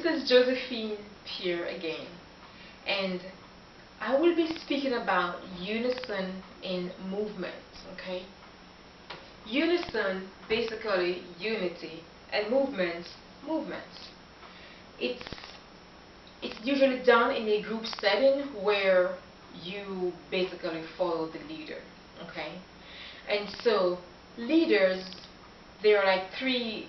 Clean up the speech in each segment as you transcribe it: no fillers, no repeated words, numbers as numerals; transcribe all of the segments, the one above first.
is Josephine here again, and I will be speaking about unison in movement. Okay, unison, basically unity, and movements. It's it's usually done in a group setting where you basically follow the leader. Okay, and so leaders, there are like three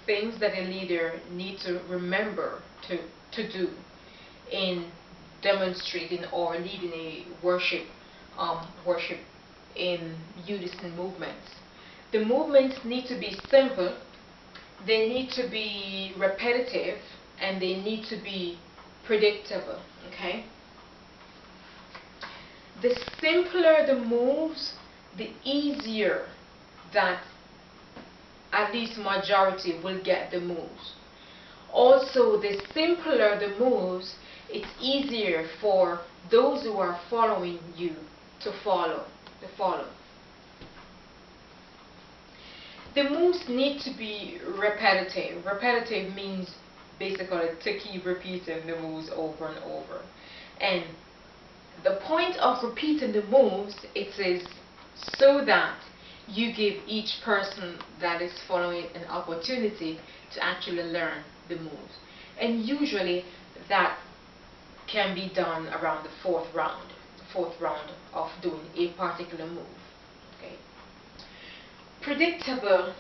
things that a leader needs to remember to do in demonstrating or leading a worship in unison movements. The movements need to be simple, they need to be repetitive, and they need to be predictable. Okay, the simpler the moves, the easier that at least majority will get the moves. Also, the simpler the moves, it's easier for those who are following you to follow. The moves need to be repetitive. Repetitive means basically to keep repeating the moves over and over. And the point of repeating the moves, it is so that you give each person that is following an opportunity to actually learn the moves. And usually that can be done around the fourth round of doing a particular move. Okay. Predictable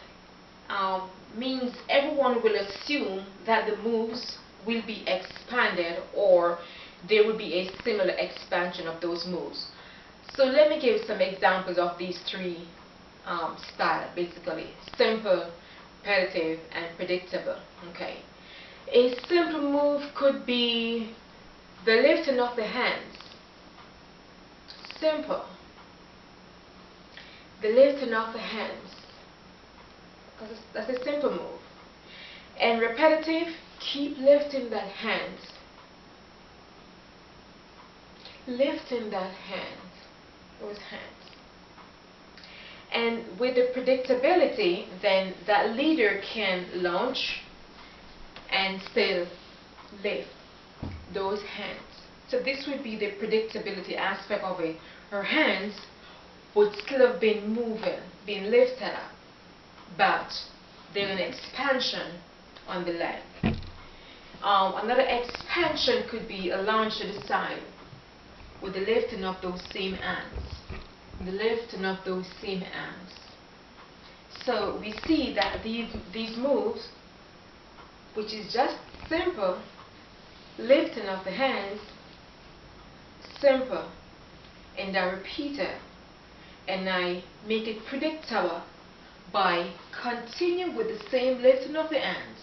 means everyone will assume that the moves will be expanded, or there will be a similar expansion of those moves. So let me give some examples of these three styles, basically: simple, repetitive, and predictable. Okay. A simple move could be the lifting of the hands. Simple. The lifting of the hands. That's a simple move. And repetitive, keep lifting that hands. Lifting that hand, those hands. And with the predictability, then that leader can launch and still lift those hands. So this would be the predictability aspect of it. Her hands would still have been moving, being lifted up, but there's an expansion on the leg. Another expansion could be a launch to the side with the lifting of those same hands. The lifting of those same hands. So we see that these moves, which is just simple, lifting of the hands, simple, and I repeat it, and I make it predictable by continuing with the same lifting of the hands,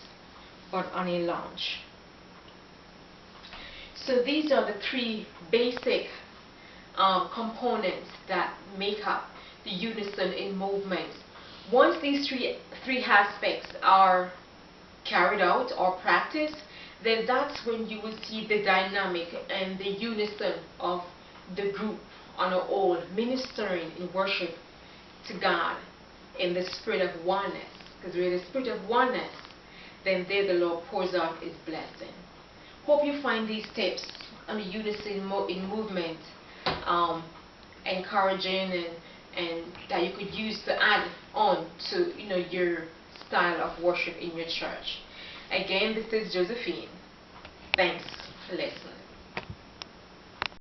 but on a launch. So these are the three basic components that make up the unison in movements. Once these three aspects are carried out or practiced, then that's when you will see the dynamic and the unison of the group on a whole, ministering in worship to God in the spirit of oneness. Because with the spirit of oneness, then there the Lord pours out His blessing. Hope you find these tips on the unison in movement encouraging, and that you could use to add on to your style of worship in your church. Again, this is Josephine. Thanks for listening.